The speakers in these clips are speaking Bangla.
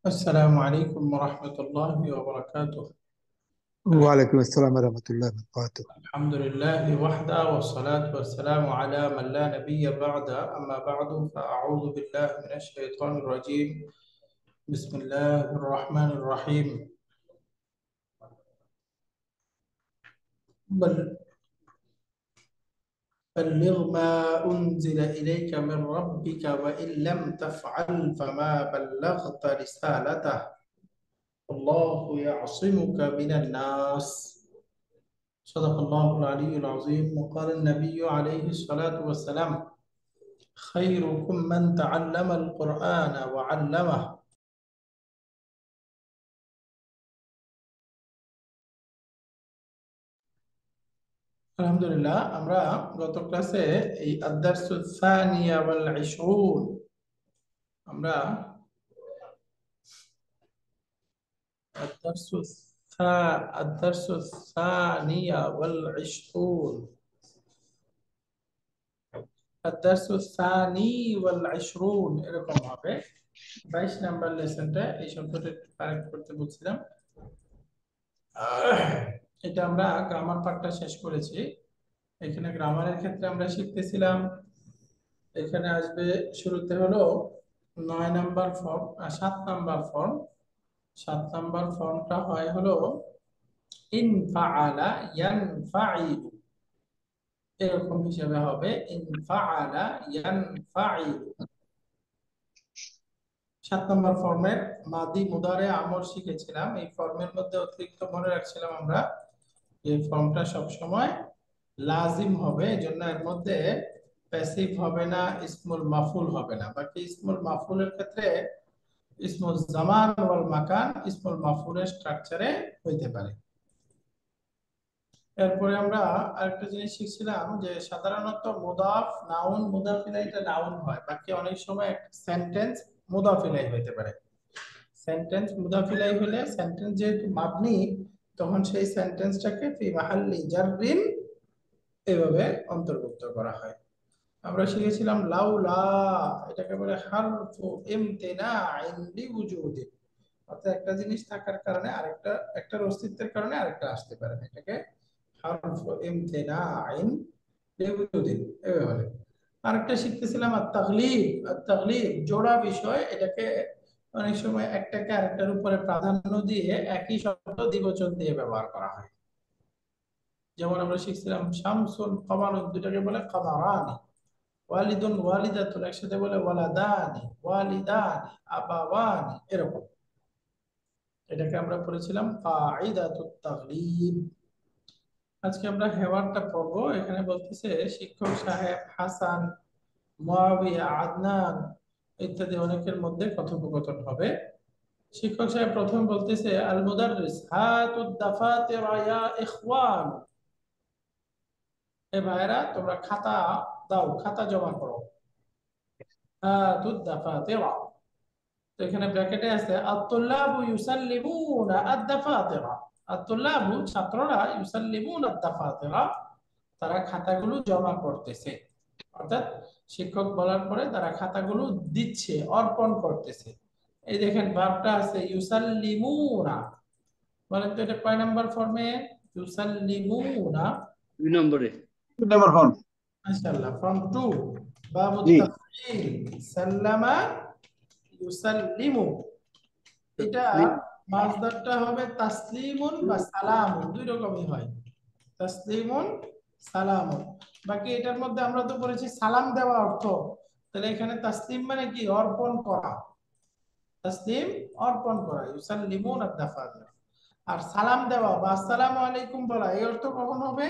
السلام عليكم ورحمة الله وبركاته. ওয়ালাইকুম আসসালাম রহমতুল্লাহ বারাকাতুহু। الحمد لله وحده والصلاة والسلام على من لا نبي بعده، أما بعد فأعوذ بالله من الشيطان الرجيم. بسم الله الرحمن الرحيم. بل بلغ ما أنزل إليك من ربك وإن لم تفعل فما بلغت رسالته والله يعصمك من الناس. صدق الله العلي العظيم. وقال النبي عليه الصلاة والسلام: خيركم من تعلم القرآن وعلمه. আলহামদুলিল্লাহ, আমরা গত ক্লাসে এই আদ-দারসুস সানিয়া ওয়াল 20 আমরা আদ-দারসুস আদ-দারসুস সানিয়া ওয়াল 20 আদ-দারসুস সানি ওয়াল 20 এরকম হবে। 22 নাম্বার লেসনটা এই শব্দটা কারেক্ট করতে বলছিলাম। এটা আমরা গ্রামার পার্টটা শেষ করেছি। এখানে গ্রামারের ক্ষেত্রে আমরা শিখতেছিলাম, এখানে আসবে শুরুতে হলো 9 নাম্বার ফর্ম আর 7 নাম্বার ফর্ম। 7 নাম্বার ফর্মটা হয় হলো ইন ফাআলা ইয়ানফাইলু, এরকম হিসেবে হবে ইন ফাআলা ইয়ানফাইলু। 7 নাম্বার ফর্মের মাদি মুদারে আমর শিখেছিলাম। এই ফর্মের মধ্যে অতিরিক্ত মনে রাখছিলাম আমরা এই ফর্মটা সব সময় লাজিম হবে, এজন্য এর মধ্যে প্যাসিভ হবে না, ইসমুল মাফুল হবে না। বাকি ইসমুল মাফুলের ক্ষেত্রে ইসমুল জামান ওয়াল মাকান ইসমুল মাফুলের স্ট্রাকচারে হইতে পারে। এরপরে আমরা আরেকটা জিনিস শিখছিলাম যে সাধারণত মুদাফ নাউন মুদাফ ইলাইহি এটা নাউন হয়, বাকি অনেক সময় একটা সেন্টেন্স মুদাফ ইলাইহি হইতে পারে। সেন্টেন্স মুদাফ ইলাইহি হলে সেন্টেন্স যেহেতু মাবনি, তখন সেই সেন্টেন্সটাকে ফি মাহাল্লি জাররিন এভাবে অন্তর্ভুক্ত করা হয়। আমরা শিখেছিলাম লাউলা, এটাকে বলে হারফু ইমতিনাইন লিউজুদি, অর্থাৎ একটা জিনিস থাকার কারণে আরেকটা, একটার অস্তিত্বের কারণে আরেকটা আসতে পারে না, এটাকে হারফু ইমতিনাইন লিউজুদি এভাবে বলে। আরেকটা শিখতেছিলাম আত-তাগলিব। আত-তাগলিব জোড়া বিষয়, এটাকে অনেক সময় একটাকে আরেকটার উপরে প্রাধান্য দিয়ে একই শব্দ দ্বিবচন দিয়ে ব্যবহার করা হয়। যেমন আমরা শিখছিলাম শামসুন কমারুন, দুটাকে বলে কমারানি। ওয়ালিদুন ওয়ালিদাতুন একসাথে বলে ওয়ালাদানি, ওয়ালিদানি, আবাওয়ানি, এরকম। এটাকে আমরা পড়েছিলাম কাইদাতুত তাগলিব। আজকে আমরা হেওয়ারটা পড়বো। এখানে বলতেছে শিক্ষক সাহেব, হাসান, মুয়াবিয়া, আদনান ইত্যাদি অনেকের মধ্যে কথোপকথন হবে। শিক্ষক সাহেব প্রথম বলতেছে আল মুদাররিস হাতুদ দাফাতির ইয়া ইখওয়ান, এ ভাইরা তোমরা খাতা দাও, খাতা জমা করো। হাতুদ দাফাতির, তো এখানে ব্র্যাকেটে আছে আত-তুল্লাবু ইউসাল্লিমুনা আদ-দাফাতিরা। আত-তুল্লাবু ছাত্ররা, ইউসাল্লিমুনা আদ-দাফাতিরা তারা খাতাগুলো জমা করতেছে, অর্থাৎ শিক্ষক বলার পরে তারা খাতাগুলো দিচ্ছে, অর্পণ করতেছে। এই দেখেন ভার্বটা আছে ইউসাল্লিমুনা, বলেন তো এটা কয় নাম্বার ফর্মে? ইউসাল্লিমুনা 2 নম্বরে। Number form. মাশাআল্লাহ, ফর্ম 2, বাবু জি। তাফসীল, সাল্লামা ইউসাল্লিমু। এটা মাসদারটা হবে তাসলিমুন বা সালামুন, দুই রকমই হয়, তাসলিমুন সালামুন। বাকি এটার মধ্যে আমরা তো পড়েছি সালাম দেওয়া অর্থ, তাহলে এখানে তাসলিম মানে কি? অর্পণ করা। তাসলিম অর্পণ করা, ইউসাল্লিমুন আদ-দাফাতির। আর সালাম দেওয়া বা আসসালামু আলাইকুম বলা, এই অর্থ কখন হবে?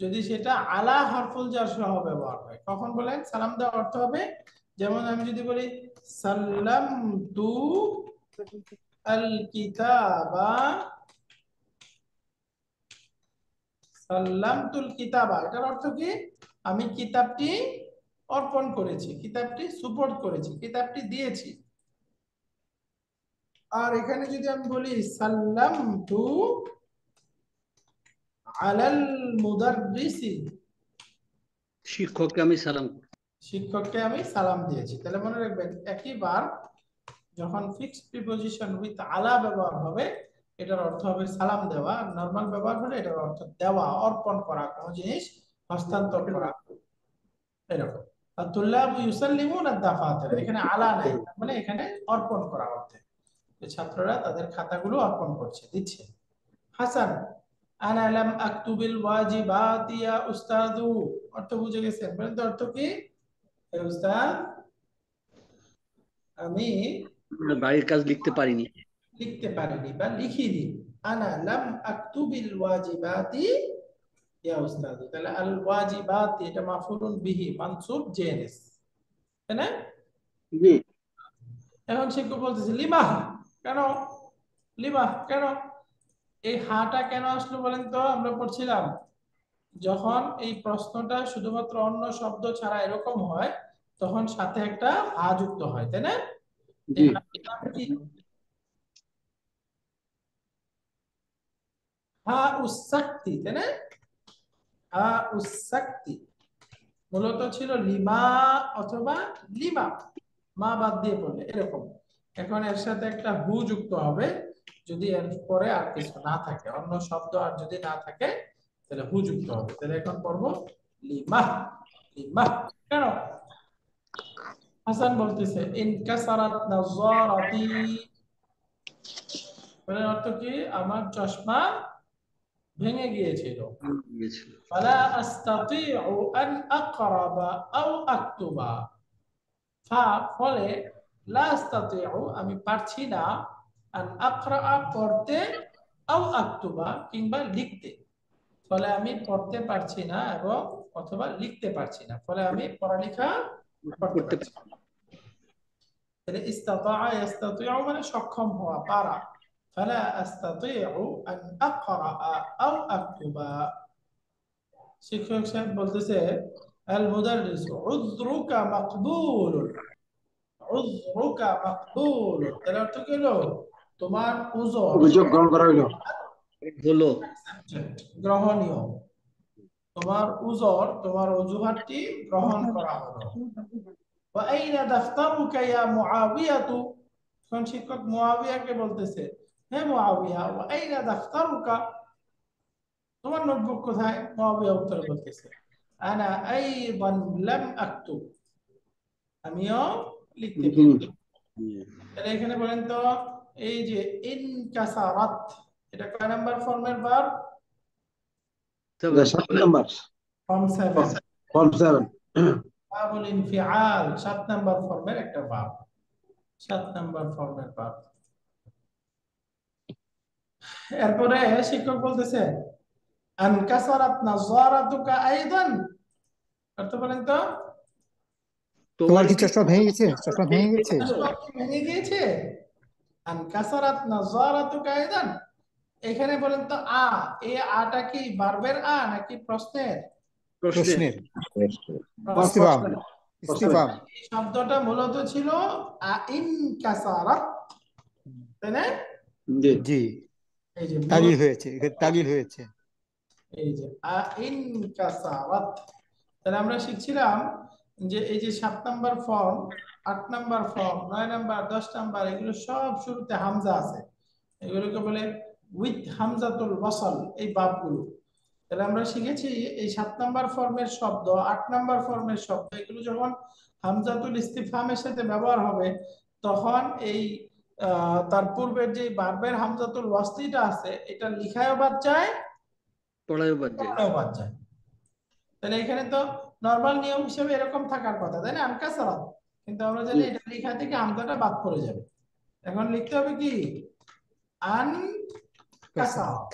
যদি সেটা আলা হারফুল জার সহ ব্যবহার হয়। কখন বলেন সালাম দেওয়ার অর্থ হবে? যেমন আমি যদি বলি সাল্লামতু আল কিতাবা, সাল্লামতুল কিতাবা, এটার অর্থ কি? আমি কিতাবটি অর্পণ করেছি, কিতাবটি সুপোর্ট করেছি, কিতাবটি দিয়েছি। আর এখানে যদি আমি বলি সাল্লামতু আলাল মুদাররিসি, শিক্ষককে আমি সালাম করি। শিক্ষককে আমি সালাম দিয়েছি। তাহলে মনে রাখবেন একই ভার্ব যখন ফিক্সড প্রিপজিশন উইথ আলা ব্যবহার হবে এটার অর্থ হবে সালাম দেওয়া, আর নরমাল ব্যবহার হলে এটার অর্থ দেওয়া, অর্পণ করা, কোনো জিনিস হস্তান্তর করা, এরকম। আর তুল্লাবু ইউসাল্লিমুনা দাফাতির, এখানে আলা নাই, মানে এখানে অর্পণ করা অর্থে যে ছাত্ররা তাদের খাতাগুলো অর্পণ করছে, দিচ্ছে। হাসান, আনা লাম আকতুবিল ওয়াজিবাতি ইয়া উস্তাদু, অর্থ বুঝে গেছেন? বলেন তো অর্থ কি? হে উস্তাদ, আমি বাড়ির কাজ লিখতে পারিনি। লিখতে পারিনি বা লিখিনি। আনা লাম আকতুবিল ওয়াজিবাতি ইয়া উস্তাদ। তাহলে আল ওয়াজিবাতি এটা মাফউলুন বিহি মানসুব জেনেস, তাই না? জি। এখন শিক্ষক বলতেছে লিমা, কেন? লিমা কেন? এই হাটা কেন আসলো বলেন তো? আমরা পড়ছিলাম যখন এই প্রশ্নটা শুধুমাত্র অন্য শব্দ ছাড়া এরকম হয় তখন সাথে একটা হা যুক্ত হয়, তাই না? এই জি। হাটার নাম কি? হা উসাক্তি, তাই না? হা উসাক্তি মূলত ছিল লিমা অথবা লিমা, মা বাদ দিয়ে পড়লে এরকম। এখন এর সাথে একটা হু যুক্ত হবে যদি এর পরে আর কিছু না থাকে, অন্য শব্দ আর যদি না থাকে তাহলে হু যুক্ত হবে। তাহলে এখন পড়বো লিমা। লিমা কেন? হাসান বলতেছে ইনকাসারাত নাযারাতি, মানে অর্থ কি? আমার চশমা ভেঙে গিয়েছিল। গিয়েছিল। ফালা আস্তাতিউ আন আকরাবা আও আকতুবা, ফলে লা আস্তাতিউ আমি পারছি না, আন আকরা পড়তে, আও আকতুবা কিংবা লিখতে, ফলে আমি পড়তে পারছি না এবং অথবা লিখতে পারছি না, ফলে আমি পড়ালেখা করতে করতে পারছি না। তাহলে ইস্তাতা ইস্তাতিউ মানে সক্ষম হওয়া, পারা। ফালা আস্তাতিউ আন আকরা আও আকতুবা। শিক্ষক সাহেব বলতেছে আল মুদাররিস উযরুকা মাকবুল, উযরুকা মাকবুল, তার অর্থ কি হলো? তোমার উযর অভিযোগ গ্রহণ করা হইলো। হলো। গ্রহণীয়, তোমার উযর তোমার অজুহাতটি গ্রহণ করা হলো। ওয়া আইনা দাফতারুকা ইয়া মুআবিয়াতু, কোন শিক্ষক মুআবিয়াকে বলতেছে হে মুআবিয়া, ওয়া আইনা দাফতারুকা, তোমার নোটবুক কোথায়? মুআবিয়া উত্তরে বলতেছে আনা আইদান লাম আকতুব, আমিও লিখতে পারি। লিখিনি। তাহলে এখানে বলেন তো এই যে ইনকাসারাত এটা কয় নাম্বার ফর্মের ভার্ব? 7 number, form 7। ফর্ম 7। বাবুল ইনফিআল 7 নাম্বার ফর্মের একটা ভার্ব, 7 নাম্বার ফর্মের ভার্ব। এরপরে শিক্ষক বলতেছে আনকাসারাত নাযারাতুকা আইদান, অর্থ বলেন তো? তোমার কি চশমা ভেঙে গেছে? চশমা ভেঙে গেছে? চশমা কি ভেঙে গিয়েছে? আনকাসারাত নাযারাতুকা আইদান, এখানে বলেন তো এই আটা কি ভার্বের নাকি প্রশ্নের? প্রশ্নের। প্রশ্নের। ইস্তিফাম, ইস্তিফাম। এই শব্দটা মূলত ছিল ইনকাসারাত, তাই না? জি। জি। এই যে তালিল হয়েছে, এখানে তালিল হয়েছে। এই যে ইনকাসারাত। তাহলে আমরা শিখছিলাম যে এই যে 7 number form, 8 number form, 9 number, 10 number, এগুলো সব শুরুতে হামজা আছে, এগুলোকে বলে উইথ হামজাতুল ওয়াসল, এই বাবগুলো। তাহলে আমরা শিখেছি এই 7 নাম্বার ফর্মের শব্দ, 8 নাম্বার ফর্মের শব্দ, এগুলো যখন হামজাতুল ইস্তিফহামের সাথে ব্যবহার হবে তখন এই তার পূর্বের যে ভার্বের হামজাতুল ওয়াসলিটা আছে এটা লিখায়ও বাদ যায়, পড়ায়ও বাদ যায়। পড়ায়ও বাদ যায়। তাহলে এখানে তো নরমাল নিয়ম হিসেবে এরকম থাকার কথা, তাই না? আনকাসারাত, কিন্তু আমরা জানি এটা লেখা থেকে হামজাটা বাদ পড়ে যাবে। এখন লিখতে হবে কি আন কাসারাত,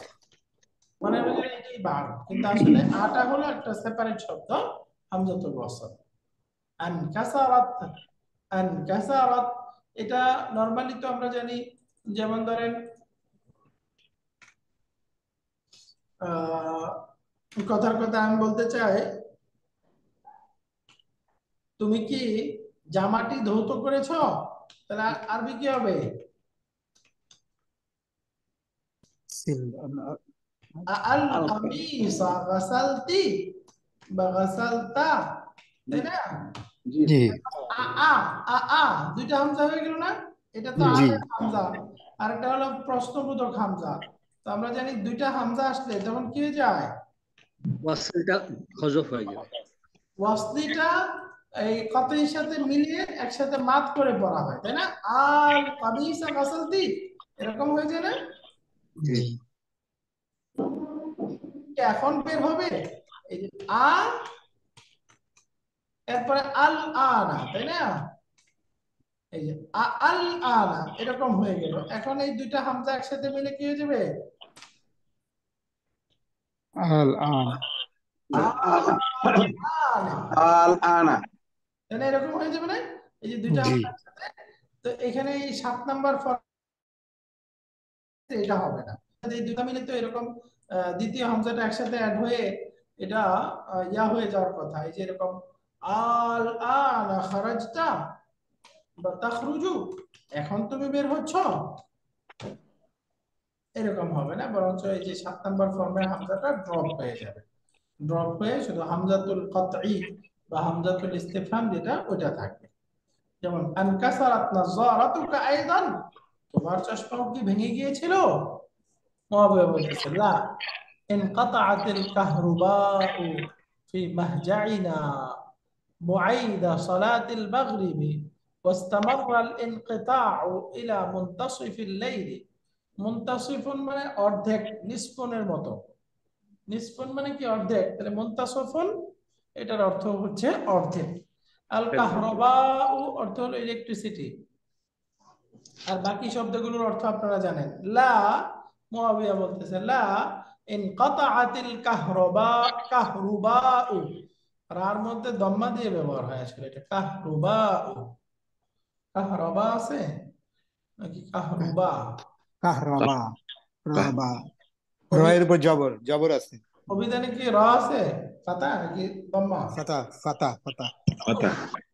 মানে আমরা জানি এটাই ভার্ব, কিন্তু আসলে আটা হলো একটা সেপারেট শব্দ, হামজাতুল ওয়াসল। আন কাসারাত, আন কাসারাত, এটা নরমালি তো আমরা জানি, যেমন ধরেন কথার কথা আমি বলতে চাই, তুমি কি জামাটি ধৌত করেছো? তাহলে আরবি কি হবে? আল কামিসা গাসালতি বা গাসালতা, তাই না? জি আ আ আ আ দুইটা হামজা হয়ে গেল না? এটা তো জি আলিফ হামজা, আর একটা হলো প্রশ্নবোধক হামজা। তো আমরা জানি দুইটা হামজা আসলে তখন কি হয়ে যায়? ওয়াসলটা হজফ হয়ে যাবে। ওয়াসলিটা এই কতইর সাথে মিলিয়ে একসাথে মাত করে পড়া হয়, তাই না? আল কাবিসা গাসালতি, এরকম হয়ে যায় না? জি এখন বের হবে এই যে আ, এরপরে আল আনা, তাই না? এই যে আল আনা এরকম হয়ে গেল। এখন এই দুইটা হামজা একসাথে মিলে কি হয়ে যাবে? আল আন আনা, আল আনা। তাই না? এরকম হয়ে যাবে না? এই যে দুইটা জি হামজা একসাথে। তো এখানে এই 7 নাম্বার এটা হবে না। এই দুটা মিলে তো এরকম দ্বিতীয় হামজাটা একসাথে অ্যাড হয়ে এটা ইয়া হয়ে যাওয়ার কথা। এই যে এরকম আল আনা খারাজতা বা তাখরুজু, এখন তুমি বের হচ্ছ, এরকম হবে না। বরঞ্চ এই যে 7 নাম্বার ফর্মের হামজাটা ড্রপ হয়ে যাবে। ড্রপ হয়ে শুধু হামজাতুল কতঈ বা হামজাতুল ইস্তিফহাম যেটা ওটা থাকবে। যেমন আনকাসারাত নাযারাতুকা আইদান, তোমার চশমাও কি ভেঙে গিয়েছিল? মুআবিয়া বলতেছে লা, ইনকাতাআতিল কাহরুবাউ ফি মাহজাইনা بعيد صلاة المغرب واستمر الانقطاع إلى منتصف الليل। মুনতাসিফ মানে অর্ধেক, নিষ্পনের মতো। নিষ্পন মানে কি? অর্ধেক। তাহলে মুনতাসিফুন এটার অর্থ হচ্ছে অর্ধেক। আল কাহরাবাউ অর্থ হলো ইলেকট্রিসিটি। আর বাকি শব্দগুলোর অর্থ আপনারা জানেন। লা, মুআবিয়া বলতেছে লা ইনকাতাআতিল কাহরাবা, কাহরুবাউ, রার মধ্যে দম্মা দিয়ে ব্যবহার হয় আসলে, এটা কাহরুবাউ। কাহরাবা আছে নাকি কাহরুবা? কাহরাবা রাবা অভি- রয়ের উপর জবর জবর আছে অভিধানে কি র আছে ফাতা নাকি দম্মা? ফাতা ফাতা ফাতা আচ্ছা।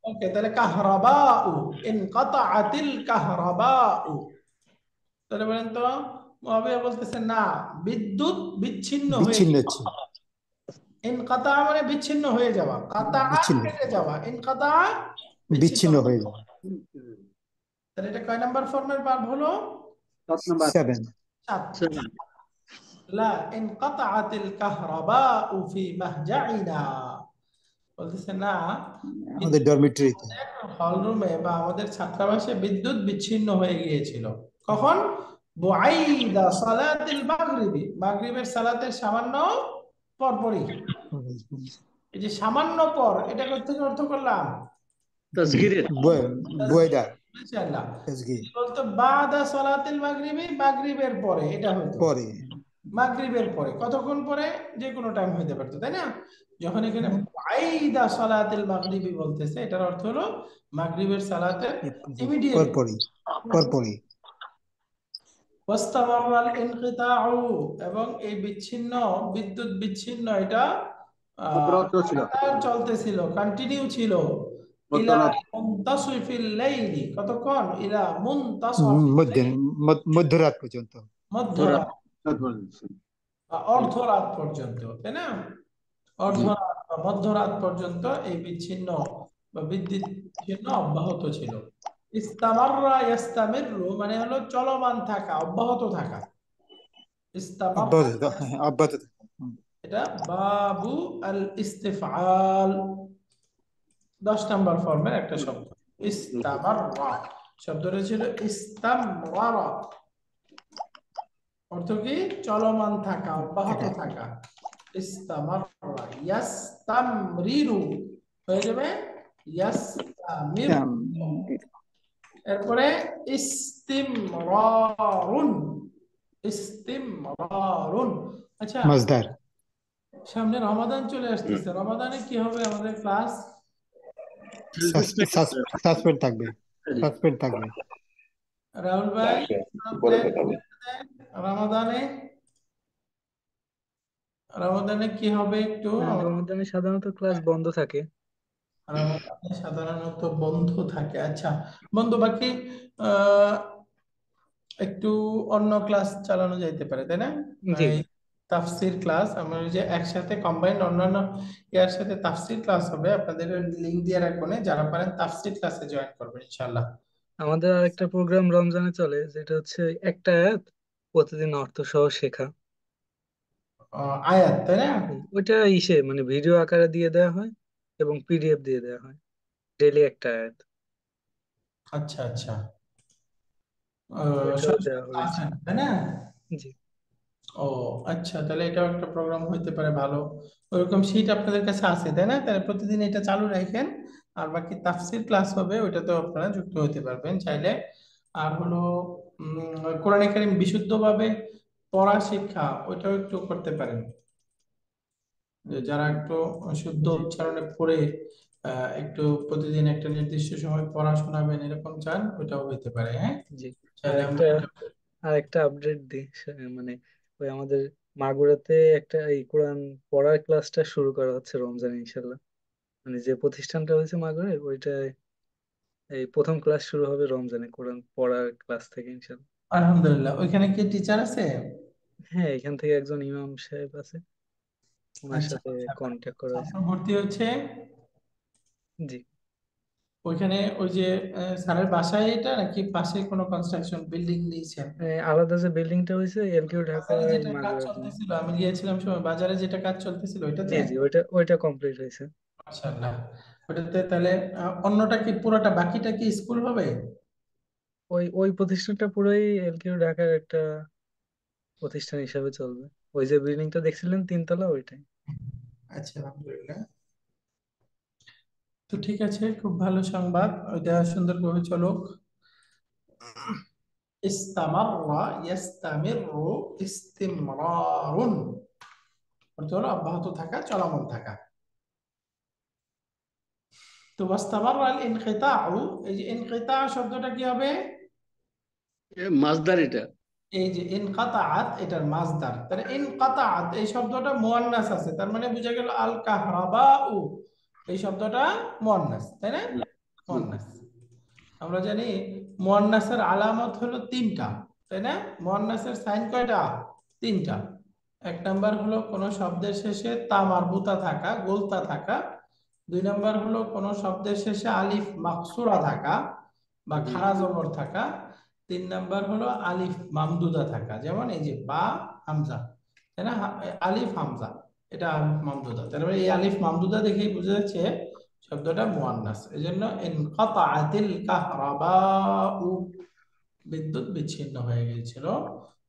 ওকে, তাহলে কাহরাবাউ, ইনকাতাআতিল কাহরাবাউ। তাহলে বলেন তো, মুআবিয়া বলতেছে না, বিদ্যুৎ বিচ্ছিন্ন হয়ে বিচ্ছিন্ন গেছে। হচ্ছে ইনকাতা মানে বিচ্ছিন্ন হয়ে যাওয়া, কাতা বিচ্ছিন্ন কেটে যাওয়া, ইনকাতা বিচ্ছিন্ন বিচ্ছিন্ন হয়ে হয়ে যাওয়া। যাবে তাহলে এটা কয় নাম্বার ফর্মের ভার্ব হলো? 7 নাম্বার। 7 7। লা ইনকাতাআতিল কাহরাবাউ ফি মাহজাইনা, বলতেছে না, আমাদের ডরমিটরিতে হল রুমে বা আমাদের ছাত্রাবাসে বিদ্যুৎ বিচ্ছিন্ন হয়ে গিয়েছিল। কখন? বুআইদা সালাতিল মাগরিবি, মাগরিবের সালাতের সামান্য পরপরই। এই যে সামান্য পর, এটা থেকে অর্থ করলাম তাসগীরের বয়দার ইনশাআল্লাহ। তাসগীর বলতো বাদা সালাতিল মাগরিবি, মাগরিবের পরে এটা হতো। পরে মাগরিবের পরে কতক্ষণ পরে? যে কোনো টাইম হইতে পারতো, তাই না? যখন এখানে আইদা সালাতিল মাগরিবি বলতেছে, এটার অর্থ হলো মাগরিবের সালাতের ইমিডিয়েট। পরপরই পরপরই ওয়াস্তামাররাল ইনকিতাউ, এবং এই বিচ্ছিন্ন, বিদ্যুৎ বিচ্ছিন্ন এটা অব্যাহত ছিল। লাগাতার চলতেছিল, কন্টিনিউ ছিল। ইলা মধ্যরাত। মুনতাসিফিল লাইলি, কতক্ষণ? ইলা মুনতাসিফিল মধ্যে লাইল, মধ্যরাত পর্যন্ত ধরা মধ্যরাত বা অর্ধরাত পর্যন্ত, তাই না? অর্ধরাত বা মধ্যরাত পর্যন্ত এই বিচ্ছিন্ন বা বিদ্যুৎ বিচ্ছিন্ন অব্যাহত ছিল। ইস্তামাররা ইয়াস্তামিররু মানে হলো চলমান থাকা, অব্যাহত থাকা। ইস্তামাররা, অব্যাহত অব্যাহত এটা বাবু আল ইস্তিফআল, 10 নাম্বার ফর্মের একটা শব্দ। ইস্তামাররা শব্দটা ছিল ইস্তামরারা, অর্থ কি? চলমান থাকা, অব্যাহত থাকা। ইস্তামাররা, ইয়াস্তামরিরু হয়ে যাবে ইয়াস্তামির। এরপরে ইস্তিমরারুন, ইস্তিমরারুন। আচ্ছা, মাজদার সামনে রমাদান চলে আসতেছে, রমাদানে কি হবে আমাদের ক্লাস? সাসপেন্ড থাকবে সাসপেন্ড থাকবে রাহুল ভাই, রমাদানে, রমাদানে কি হবে একটু? রমজানে সাধারণত ক্লাস বন্ধ থাকে। রমাদানে সাধারণত বন্ধ থাকে। আচ্ছা বন্ধু, বাকি আহ একটু অন্য ক্লাস চালানো যাইতে পারে, তাই না? জি। এই তাফসির ক্লাস আমরা ওই যে একসাথে কম্বাইন্ড অন্যান্য ইয়ার সাথে তাফসির ক্লাস হবে, আপনাদের লিংক দিয়ে রাখবো না, যারা পারেন তাফসির ক্লাসে জয়েন করবেন ইনশাআল্লাহ। আমাদের আরেকটা প্রোগ্রাম রমজানে চলে, যেটা হচ্ছে একটা আয়াত প্রতিদিন অর্থ সহ শেখা। আয়াত, তাই না? ওইটা মানে ভিডিও আকারে দিয়ে দেওয়া হয় এবং পিডিএফ দিয়ে দেওয়া হয়, ডেইলি একটা আয়াত। আচ্ছা আচ্ছা। তো ওইটাও সরাসরি দেওয়া হবে ক্লাস হয় না, তাই না? জি। ও আচ্ছা, তাহলে এটাও একটা প্রোগ্রাম হইতে পারে ভালো। ওইরকম শীট আপনাদের কাছে আছে তাই না? তাহলে প্রতিদিন এটা চালু রাখেন। আর বাকি তাফসির ক্লাস হবে, ওইটাতেও আপনারা যুক্ত হতে পারবেন চাইলে। আর হলো কোরআন কারীম বিশুদ্ধভাবে পড়া শিক্ষা, ওইটাও একটু করতে পারেন। যে যারা একটু শুদ্ধ জি। উচ্চারণে পড়ে একটু প্রতিদিন একটা নির্দিষ্ট সময় পড়া শোনাবেন এরকম চান, ওইটাও হইতে পারে। হ্যাঁ, জি। চাইলে আমরা আরেকটা এটা। আরেকটা আপডেট দিই, মানে ওই আমাদের মাগুরাতে একটা এই কোরআন পড়ার ক্লাসটা শুরু করা হচ্ছে রমজান ইনশাল্লাহ। মানে যে প্রতিষ্ঠানটা হয়েছে মাগুরে, ওইটা এই প্রথম ক্লাস শুরু হবে রমজানে কোরআন পড়ার ক্লাস থেকে ইনশাল্লাহ। আলহামদুলিল্লাহ, ওইখানে কি টিচার আছে? হ্যাঁ, এখান থেকে একজন ইমাম সাহেব আছে, ওনার আচ্ছা সাথে আচ্ছা। কন্ট্যাক্ট করা ছাত্র হয়েছে। ভর্তি হচ্ছে জি। ওইখানে, ওই যে স্যারের বাসায় এটা নাকি পাশে কোনো কনস্ট্রাকশন বিল্ডিং নিয়েছেন? আলাদা যে বিল্ডিংটা হয়েছে এলকিউ বাজারে ঢাকায় যেটা কাজ মাগুরার জন্য। চলতেছিল, আমি গিয়েছিলাম সময় বাজারে যেটা কাজ চলতেছিল জি ওইটাতে। জি, ওইটা কমপ্লিট হয়েছে। মাশাআল্লাহ। ওইটাতে তাহলে অন্যটা কি, পুরোটা বাকিটা কি স্কুল হবে? ওই প্রতিষ্ঠানটা পুরোই এলকিউ ঢাকার একটা প্রতিষ্ঠান হিসাবে চলবে। ওই যে বিল্ডিংটা দেখছিলেন তিনতলা, ওইটাই। আচ্ছা, আলহামদুলিল্লাহ। তো ঠিক আছে, খুব ভালো সংবাদ, ওইটা সুন্দরভাবে চলুক। ইস্তামাররা ইয়াস্তামিররু ইস্তিমরারুন, অর্থ হলো অব্যাহত থাকা, চলমান থাকা। তো ওয়াস্তামাররা আল ইনকিতাউ, এই যে ইনকিতা শব্দটা কি হবে? মাসদার এটা। এই যে ইনকাতাআত, এটার মাজদার। তাহলে ইনকাতাআত এই শব্দটা মুয়ান্নাস আছে, তার মানে বুঝা গেল আল কাহরাবাউ এই শব্দটা মুয়ান্নাস, তাই না? জি। মুয়ান্নাস। আমরা জানি মুয়ান্নাসের আলামত হলো তিনটা, তাই না? মুয়ান্নাসের সাইন কয়টা? তিনটা। এক নাম্বার হলো কোন শব্দের শেষে তা মারবুতা থাকা, গোলতা থাকা। দুই নাম্বার হলো কোন শব্দের শেষে আলিফ মাকসুরা থাকা বা খাড়া জবর থাকা। তিন নাম্বার হলো আলিফ মামদুদা থাকা, যেমন এই যে বা, হামজা, তাই না? আলিফ হামজা, এটা আলিফ মামদুদা। তারপরে এই আলিফ মামদুদা দেখেই বোঝা যাচ্ছে শব্দটা মুয়ান্নাস। এজন্য ইনকাতাআতিল কাহরাবাউ, বিদ্যুৎ বিচ্ছিন্ন হয়ে গিয়েছিল।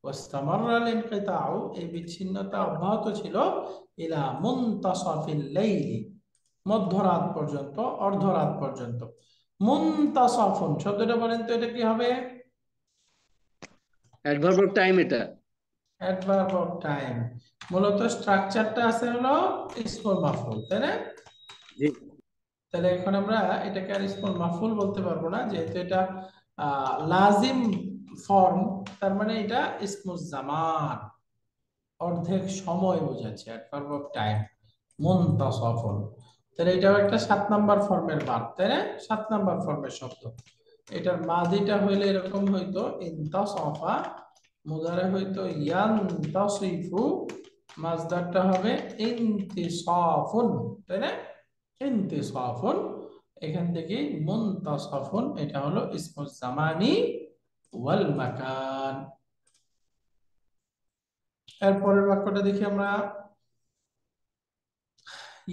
ওয়াস্তামাররাল ইনকিতাউ, এই বিচ্ছিন্নতা অব্যাহত ছিল, ইলা মুনতাসাফিল লাইলি, মধ্যরাত পর্যন্ত, অর্ধরাত পর্যন্ত। মুনতাসাফুন শব্দটা বলেন তো, এটা কি হবে? অ্যাডভার্ব অফ টাইম এটা। Adverb of time. মূলত স্ট্রাকচারটা আছে হলো ইসমুল মাফউল, তাই না? জি। তাহলে এখন আমরা এটাকে আর ইসমুল মাফউল বলতে পারবো না, যেহেতু এটা লাজিম ফর্ম। তার মানে এটা ইসমুজ জামান, অর্ধেক সময় বোঝাচ্ছে, অ্যাডভার্ব অফ টাইম, মুনতাসাফুন। তাহলে এটাও একটা 7 নাম্বার ফর্মের ভার্ব, তাই না? 7 নাম্বার ফর্মের শব্দ। এটার মাদিটা হইলে এরকম হইতো ইনতাসাফা, মুদারে হইতো ইয়ানতাসিফু, মাজদারটা হবে ইনতিসাফুন, তাই না? ইনতিসাফুন। এখান থেকে মুনতাসাফুন, এটা হলো ইসমুজ জামানি ওয়াল মাকান। এরপরের বাক্যটা দেখি আমরা।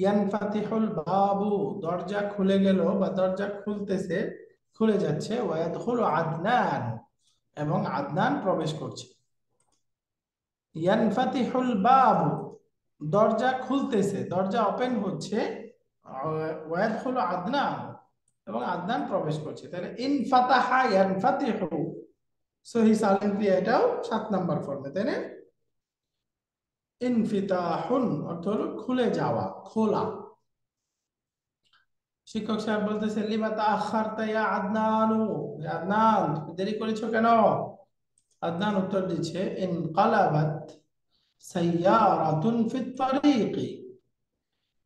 ইয়ানফাতিহুল বাবু, দরজা খুলে গেল বা দরজা খুলতেছে, খুলে যাচ্ছে। ওয়ায়াদখুলু আদনান, এবং আদনান প্রবেশ করছে। ইয়ানফাতিহুল বাবু, দরজা খুলতেছে, দরজা ওপেন হচ্ছে। ওয়ায়াদখুলু আদনান, এবং আদনান প্রবেশ করছে। তাহলে ইনফাতাহা ইয়ানফাতিহু, সহি সালিম ক্রিয়া, এটাও 7 নাম্বার ফর্মে, তাই না? ইনফিতাহুন অর্থ হলো খুলে যাওয়া, খোলা। শিক্ষক সাহেব বলতেছে লিমা তাআখারতা ইয়া আদনানু, হে আদনান তুমি দেরি করেছো কেন? আদনান উত্তর দিচ্ছে ইনকালাবাত সাইয়ারাতুন ফিত তারিকি।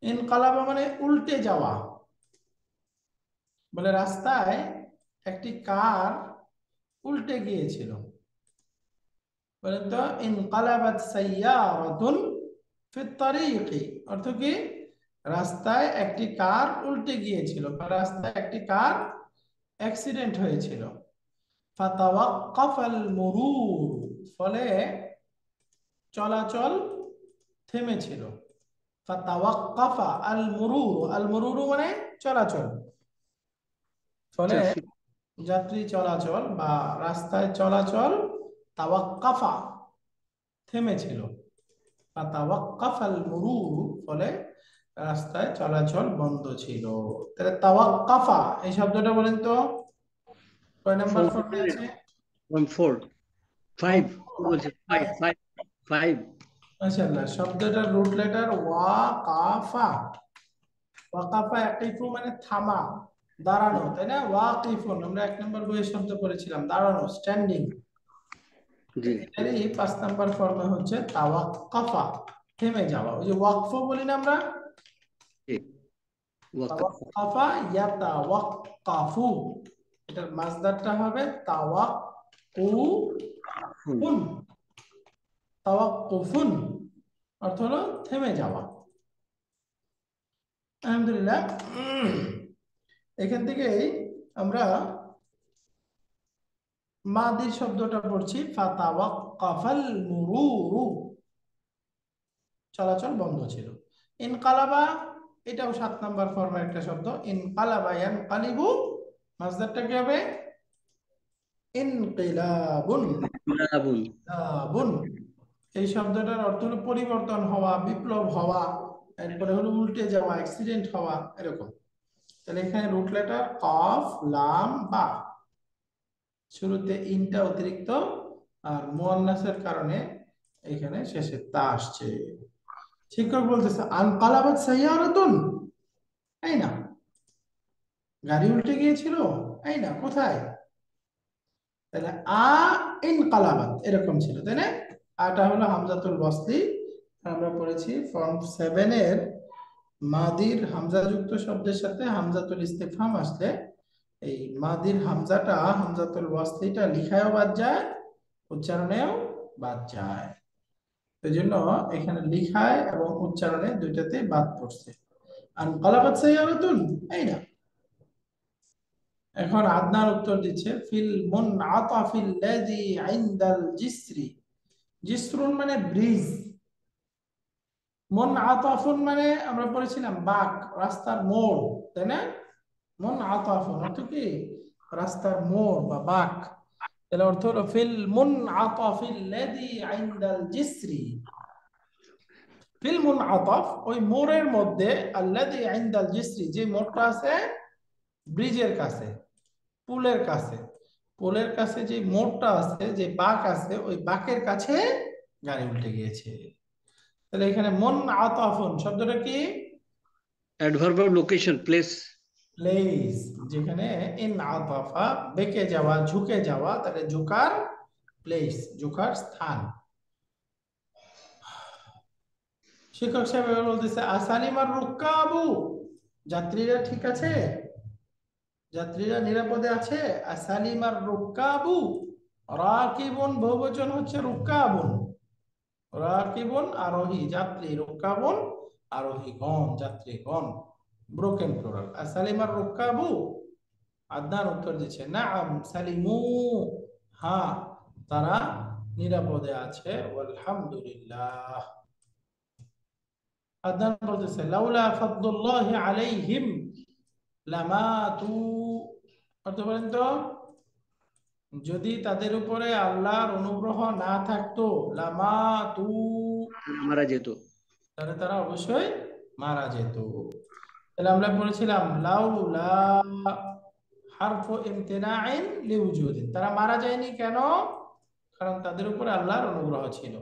ইনকালাবা মানে উল্টে যাওয়া, বলে রাস্তায় একটি কার উল্টে গিয়েছিল। বলেন তো ইনকালাবাত সাইয়ারাতুন ফিত তারিকি অর্থ কি? রাস্তায় একটি কার উল্টে গিয়েছিল বা রাস্তায় একটি কার অ্যাক্সিডেন্ট হয়েছিল। ফাতাওয়াক্কাফাল মুরুর ফলে চলাচল থেমেছিল। ফাতাওয়াক্কাফা আল মুরুরু মানে চলাচল, ফলে ট্রাফিক। যাত্রী চলাচল বা রাস্তায় চলাচল তাওয়াক্কাফা থেমেছিল। ফাতাওয়াক্কাফাল মুরুরু ফলে রাস্তায় চলাচল বন্ধ ছিল। তাহলে তাওয়াক্কাফা এই শব্দটা বলেন তো কয় নাম্বার 4 ফর্মে আছে? 4 5 বলছে 5 5। 5 5 মাশাআল্লাহ, শব্দটার রুট লেটার ওয়াকাফা। ওয়াকাফা একটিফু মানে থামা, দাঁড়ানো, তাই না? ওয়াকিফুন আমরা 1 নম্বর বইয়ের শব্দ পড়েছিলাম, দাঁড়ানো, স্ট্যান্ডিং। জি এটারই 5 নম্বর ফর্মে হচ্ছে তাওয়াক্কাফা, থেমে যাওয়া। ওই যে ওয়াকফ বলি না আমরা, জি ওয়াকাফ তাওয়াক্কাফা ইয়াতাওয়াক্কাফু, এটার মাসদারটা হবে তাওয়াক্কুফুন। তাওয়াক্কুফুন অর্থ হলো থেমে যাওয়া। আলহামদুলিল্লাহ, এখান থেকেই আমরা মাদির শব্দটা পড়ছি ফাতাওয়াক্কাফাল মুরুরু, চলাচল বন্ধ ছিল। ইনকালাবা এটাও 7 নাম্বার ফর্মের একটা শব্দ। ইনকালাবা ইয়ানকালিবু, মাসদারটা কি হবে? ইনকিলাবুন। আবুল বুন এই শব্দটার অর্থ হলো পরিবর্তন হওয়া, বিপ্লব হওয়া, এরপরে হলো উল্টে যাওয়া, অ্যাক্সিডেন্ট হওয়া, এরকম। তাহলে এখানে রুট লেটার কফ লাম বা, শুরুতে ইনটা অতিরিক্ত আর মুয়ান্নাসের কারণে এখানে শেষে তা আসছে। শিক্ষক বলতেছে আনকালাবাত সাইয়ারাতুন, এই না গাড়ি উল্টে গিয়েছিল, এই না কোথায়? তাহলে ইনকালাবাত এরকম ছিল, তাই না? আটা হলো হামজাতুল ওয়াসলি। আমরা পড়েছি ফর্ম 7 এর মাদির হামজাযুক্ত শব্দের সাথে হামজাতুল ইস্তিফহাম আসলে এই মাদির হামজাটা, হামজাতুল ওয়াসলিটা লিখায়ও বাদ যায়, উচ্চারণেও বাদ যায়। এই জন্য এখানে লিখায় এবং উচ্চারণে দুইটাতে বাদ পড়ছে। আনকালাবাত সাইয়ারাতুন, এই না। এখন আদনান উত্তর দিচ্ছে ফিল মুনআতাফিল লাযী ইনদাল জিসরি। জিসরুন মানে ব্রিজ, মুনআতাফুন মানে আমরা পড়েছিলাম বাঁক, রাস্তার মোড়, তাই না? মুনআতাফুন অর্থ কি? রাস্তার মোড় বা বাঁক। তাহলে অর্থ হলো ফিল মুনআতাফিল লাযী ইনদাল জিসরি। ফিল মুনআতাফ ওই মোড়ের মধ্যে, আল্লাযী ইনদাল জিসরি যে মোড়টা আছে ব্রিজের কাছে, পুলের কাছে, পুলের কাছে যে মোড়টা আছে, যে বাঁক আছে, ওই বাঁকের কাছে গাড়ি উল্টে গিয়েছে। তাহলে এখানে মন আতাফুন শব্দটা কি? Adverb of location place. Place, যেখানে ইন আতাফা বেঁকে যাওয়া, ঝুঁকে যাওয়া, তাহলে ঝুঁকার প্লেস, ঝুঁকার স্থান। শিক্ষক সাহেব এবার বলতেছে আসালিমার রুকাবু, যাত্রীরা ঠিক আছে, যাত্রীরা নিরাপদে আছে। আসালিমার রুকাবু, রাকিবুন বহুবচন হচ্ছে রুকাবুন, রাকিবুন আরোহী, যাত্রী, রুকাবুন আরোহীগণ, যাত্রীগণ, ব্রোকেন প্লুরাল। আসালিমার রুকাবু, আদনান উত্তর দিচ্ছে নাআম সালিমু, হ্যাঁ তারা নিরাপদে আছে, আলহামদুলিল্লাহ। আদনান বলতেছে লাউলা ফাদলুল্লাহি আলাইহিম লামাতু, অর্থ বলেন তো যদি তাদের উপরে আল্লাহর অনুগ্রহ না থাকতো, লামাতু মারা যেত। তাহলে তারা অবশ্যই মারা যেত। তাহলে আমরা পড়েছিলাম লাউলা হারফু ইমতিনাইন লিউজুদিন, তারা মারা যায়নি কেন? কারণ তাদের উপরে আল্লাহর অনুগ্রহ ছিল।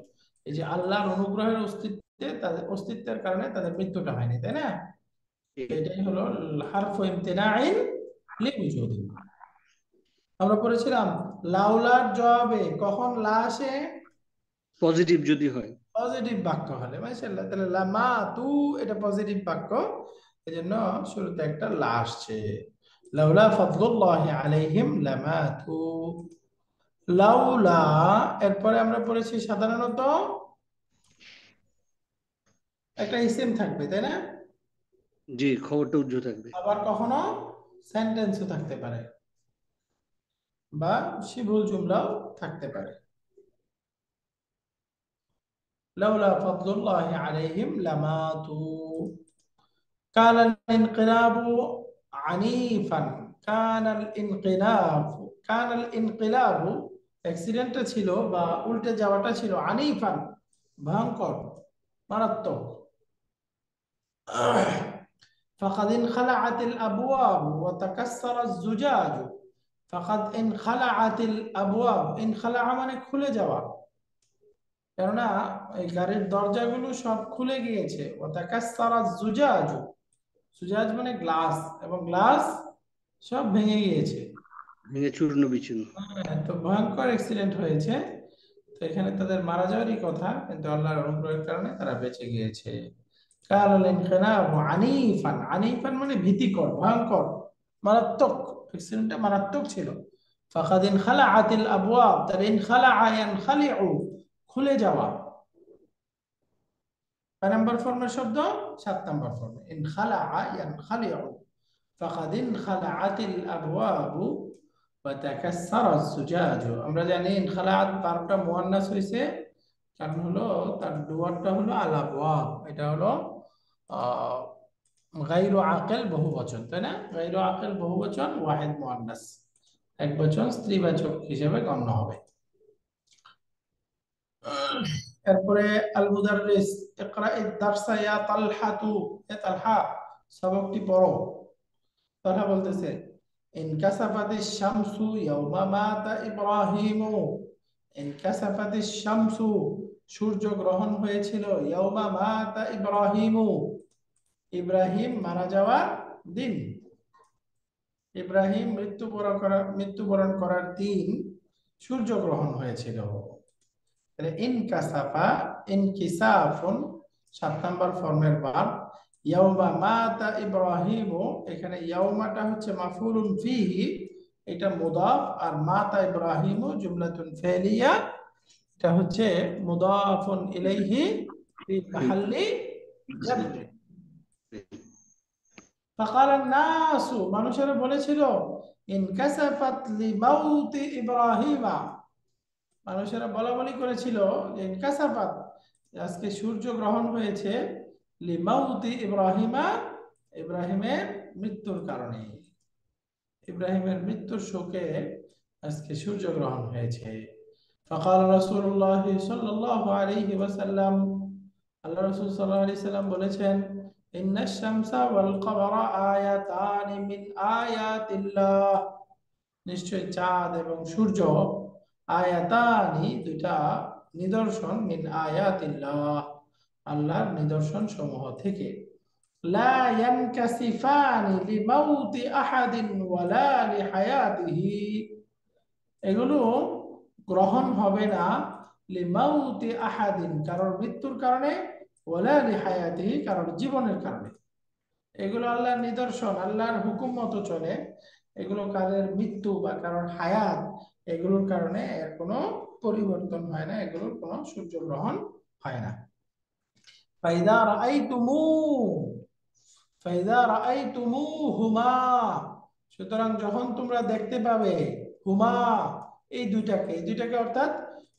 এই যে আল্লাহর অনুগ্রহের অস্তিত্বে, তাদের অস্তিত্বের কারণে তাদের মৃত্যুটা হয়নি, তাই না? এটাই হলো হারফু ইমতিনাইন লিউজুদিন। আমরা পড়েছিলাম লাউলার জবাবে কখন লা আসে? পজিটিভ যদি হয়। পজিটিভ বাক্য হলে, মাশাআল্লাহ। তাহলে লামা তু এটা পজিটিভ বাক্য, এজন্য শুরুতে একটা লা আসছে। লাউলা ফাদলুল্লাহি আলাইহিম লামাতু, লাউলা, এরপরে আমরা পড়েছি সাধারণত একটা ইসিম থাকবে, তাই না? জি, খবরটা উজ্জ্বল থাকবে। আবার কখনো সেন্টেন্সও থাকতে পারে বা শিবুল জুমলাও থাকতে পারে। লাউলা ফাদলুল্লাহি আলাইহিম লামাতু। কান আল ইনকিলাবু আনিফান। কান আল ইনকিলাবু, কান আল ইনকিলাবু অ্যাক্সিডেন্টটা ছিল বা উল্টে যাওয়াটা ছিল আনিফান, ভয়ঙ্কর, মারাত্মক। فقد انخلعت الأبواب وتكسر الزجاج। فقد انخلعت الأبواب، انخلع মানে খুলে যাওয়া, কেননা এই গাড়ির দরজাগুলো সব খুলে গিয়েছে। وتكسر الزجاج, সুজাজ মানে গ্লাস, এবং গ্লাস সব ভেঙে গিয়েছে। ভেঙে চূর্ণ বিচূর্ণ। তো ভয়ঙ্কর অ্যাক্সিডেন্ট হয়েছে। তো এখানে তাদের মারা যাওয়ারই কথা, কিন্তু আল্লাহর অনুগ্রহের কারণে তারা বেঁচে গিয়েছে। কাল ইনকিলাবু আনিফান, আনিফান মানে ভীতিকর, ভয়ঙ্কর, মারাত্মক। অ্যাক্সিডেন্টটা মারাত্মক ছিল। ফাকাদ ইনখালাআতিল আবওয়াব, তার ইনখালাআ ইয়ানখালিউ, খুলে যাওয়া। কয় নাম্বার ফর্মের শব্দ? 7 নাম্বার ফর্মে। ইনখালাআ ইয়ানখালিউ, ফাকাদ ইনখালাআতিল আবওয়াবু ওয়া তাকাসসারাজ জুজাজু। আমরা জানি ইনখালাআত ভার্বটা মুয়ান্নাস হইছে, কারণ হলো তার ডুয়ারটা হলো আল আবওয়াব, এটা হলো আহ গায়রু আকিল বহুবচন, তাই না? গায়রু আকিল বহুবচন, ওয়াহিদ মুয়ান্নাস একবচন স্ত্রীবাচক হিসেবে গণ্য হবে। এরপরে আল মুদাররিস, ইকরাইদ দারসা ইয়া তালহাতু, এ তালহা সবকটি পড়ো। তালহা বলতেছে ইনকাসাফাতিশ শামসু ইয়াওমা মাতা ইব্রাহিমু। ইনকাসাফাতিশ শামসু, সূর্য গ্রহণ হয়েছিল, ইয়াওমা মাতা ইব্রাহিমু, ইব্রাহিম মারা যাওয়ার দিন। ইব্রাহিম মৃত্যুবরণ করার দিন সূর্য গ্রহণ হয়েছিল। তাহলে ইনকাসাফা, ইনকিসাফুন 7 নাম্বার ফর্মের ভার্ব। ইয়াউমা মাতা ইব্রাহিমু, এখানে ইয়াউমাটা হচ্ছে মাফউলুন ফিহি, এটা মুদাফ, আর মাতা ইব্রাহিমু জুমলাতুন ফেলিয়া, এটা হচ্ছে মুদাফুন ইলাইহি ফি মাহাল্লি জার। ফাকাল নাসু, মানুষেরা বলেছিল ইনকাসাফাত লিমাউতি ইব্রাহিমা, মানুষেরা বলা বলি করেছিল যে ইনকাসাফাত, আজকে সূর্য গ্রহণ হয়েছে, লিমাউতি ইব্রাহিমা, ইব্রাহিমের মৃত্যুর কারণে, ইব্রাহিমের মৃত্যুর শোকে আজকে সূর্য গ্রহণ হয়েছে। ফাকাল রাসূলুল্লাহ সাল্লাল্লাহু আলাইহি ওয়াসাল্লাম, আল্লাহ রাসূল সাল্লাল্লাহু আলাইহি সাল্লাম বলেছেন ইন্নাশ শামসা ওয়াল কমারা আয়াতানি মিন আয়াতিল্লাহ, নিশ্চয় চাঁদ এবং সূর্য, আয়াতানি দুটা নিদর্শন, মিন আয়াতিল্লাহ আল্লাহর নিদর্শন সমূহ থেকে। লা ইয়ানকাসিফানি লিমাউতি আহাদিন ওয়ালা লিহায়াতিহি, এগুলো গ্রহণ হবে না লিমাউতি আহাদিন, কারোর মৃত্যুর কারণে, ওয়ালা লিহায়াতিহি কারোর জীবনের কারণে। এগুলো আল্লাহর নিদর্শন, আল্লাহর হুকুম মতো চলে। এগুলো কারোর মৃত্যু বা কারোর হায়াত, এগুলোর কারণে এর কোনো পরিবর্তন হয় না, এগুলোর কোনো সূর্যগ্রহণ হয় না। ফাইদা রাআইতুমু, ফাইদা রাআইতুমুহুমা, সুতরাং যখন তোমরা দেখতে পাবে, হুমা এই দুইটাকে, এই দুইটাকে অর্থাৎ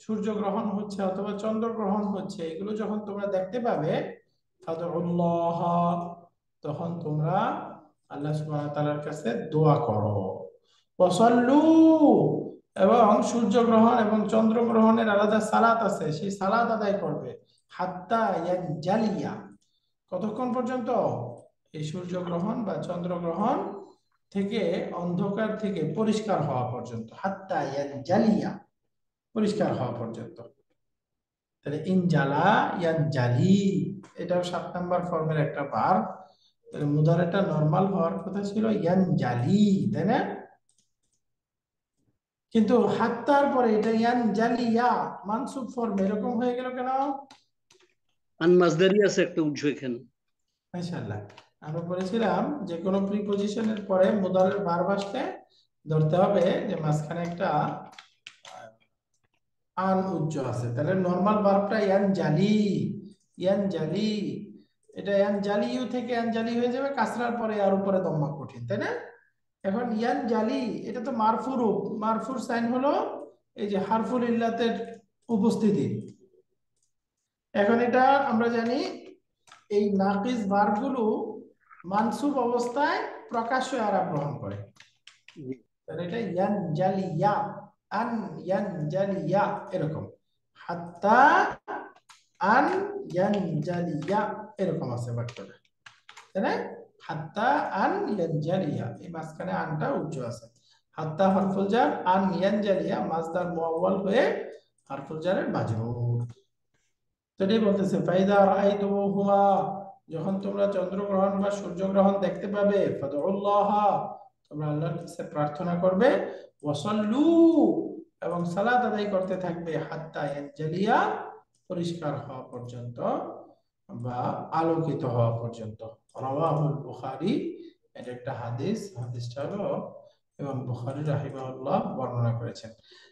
সূর্যগ্রহণ হচ্ছে অথবা চন্দ্রগ্রহণ হচ্ছে, এগুলো যখন তোমরা দেখতে পাবে, ফাদউল্লাহ, তখন তোমরা আল্লাহ সুবহানাহু ওয়া তাআলার কাছে দোয়া করো। ওয়াসাল্লু, এবং সূর্যগ্রহণ এবং চন্দ্রগ্রহণের আলাদা সালাত আছে, সেই সালাত আদায় করবে। হাত্তা ইয়ানজালিয়া, কতক্ষণ পর্যন্ত? এই সূর্যগ্রহণ বা চন্দ্রগ্রহণ থেকে, অন্ধকার থেকে পরিষ্কার হওয়া পর্যন্ত। হাত্তা ইয়ানজালিয়া, পরিষ্কার হওয়া পর্যন্ত। তাহলে ইনজালা ইয়ানজালি, এটাও 7 নাম্বার ফর্মের একটা ভার্ব। তাহলে মুদারেটা নরমাল হওয়ার কথা ছিল ইয়ানজালি, তাই না? কিন্তু হাত্তার পরে এটা ইয়ানজালিয়া মানসুব ফর্ম এরকম হয়ে গেল কেন? আন মাসদারি আছে একটা উজ্জ্ব এখানে। মাশাআল্লাহ, আমরা বলেছিলাম যে কোনো প্রিপজিশনের পরে মুদারের ভার্ব আসলে ধরতে হবে যে মাঝখানে একটা আন উচ্চ আছে, তাহলে নরমাল ভার্বটা ইয়ানজালি, ইয়ানজালি, এটা ইয়ানজালিউ থেকে ইয়ানজালি হয়ে যাবে, কাসরার পরে আর উপরে দম্মা কঠিন, তাই না? এখন ইয়ানজালি এটা তো মারফু রূপ, মারফুর সাইন হলো এই যে হারফুল ইল্লাতের উপস্থিতি। এখন এটা আমরা জানি এই নাকিস ভার্বগুলো মানসুব অবস্থায় প্রকাশ্য আরাম গ্রহণ করে, জি। তাহলে এটা ইয়ানজালিয়া, আন ইয়ানজালিয়া এরকম, হাত্তা আন ইয়ানজালিয়া এরকম আছে বাক্যটা, তাই না? হাত্তা আন ইয়ানজালিয়া, এই মাঝখানে আনটা উচ্চ আছে। হাত্তা হারফুল জার, আন ইয়ানজালিয়া মাসদার মুআওয়াল হয়ে হারফুল জারের মাজরুর। তো এটাই বলতেছে ফাইদা রাআইতুমুহুমা, যখন তোমরা চন্দ্রগ্রহণ বা সূর্যগ্রহণ দেখতে পাবে, ফাদউল্লাহ, তোমরা আল্লাহর কাছে প্রার্থনা করবে, ওয়াসাল্লু, এবং সালাত আদায় করতে থাকবে, হাত্তা ইয়ানজালিয়া, পরিষ্কার হওয়া পর্যন্ত বা আলোকিত হওয়া পর্যন্ত। রাওয়াহুল বুখারী, এটা একটা হাদিস, হাদিসটা হলো ইমাম বুখারী রাহিমাহুল্লাহ বর্ণনা করেছেন।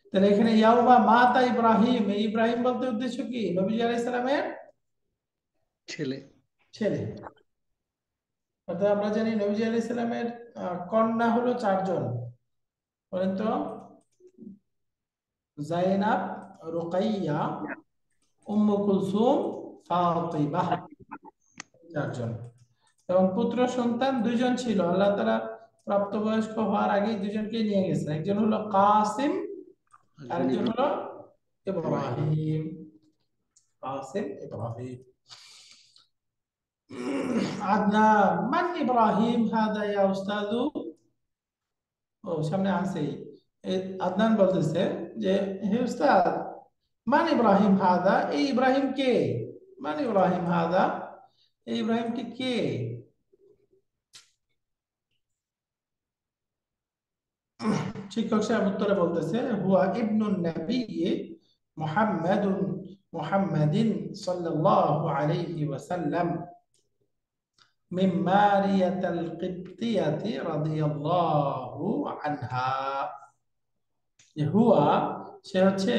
তাহলে এখানে ইয়াউমা মাতা ইব্রাহিম, এই ইব্রাহিম বলতে উদ্দেশ্য কি? নবীজি আলাইহিস সালামের ছেলে। ছেলে। অর্থাৎ আমরা জানি নবীজি আলাইহিস সালামের কন্যা হলো 4 জন, বলেন তো? জাইনাব, রুকাইয়া, উম্মু কুলসুম, ফাতিমা, 4 জন। এবং পুত্র সন্তান 2 জন ছিল, আল্লাহ তাআলা প্রাপ্তবয়স্ক হওয়ার আগেই 2 জনকে নিয়ে গেছেন, একজন হলো কাসিম, আরেকজন হলো ইব্রাহিম। কাসিম, ইব্রাহিম। আদনান, মান ইব্রাহিম হাদা ইয়া উস্তাদু, ও সামনে আছে, আদনান বলতেছে যে হে উস্তাদ, মান ইব্রাহিম হাদা, এই ইব্রাহিম কে? মান ইব্রাহিম হাদা, এই ইব্রাহিমটি কে? শিক্ষক সাহেব উত্তরে বলতেছে হুয়া ইবনুন নবী মুহাম্মাদুন, মুহাম্মাদিন সাল্লাল্লাহু আলাইহি ওয়াসাল্লাম, মিন মারিয়াতাল কিবতিয়াতি রাদিয়াল্লাহু আনহা। যে হুয়া, সে হচ্ছে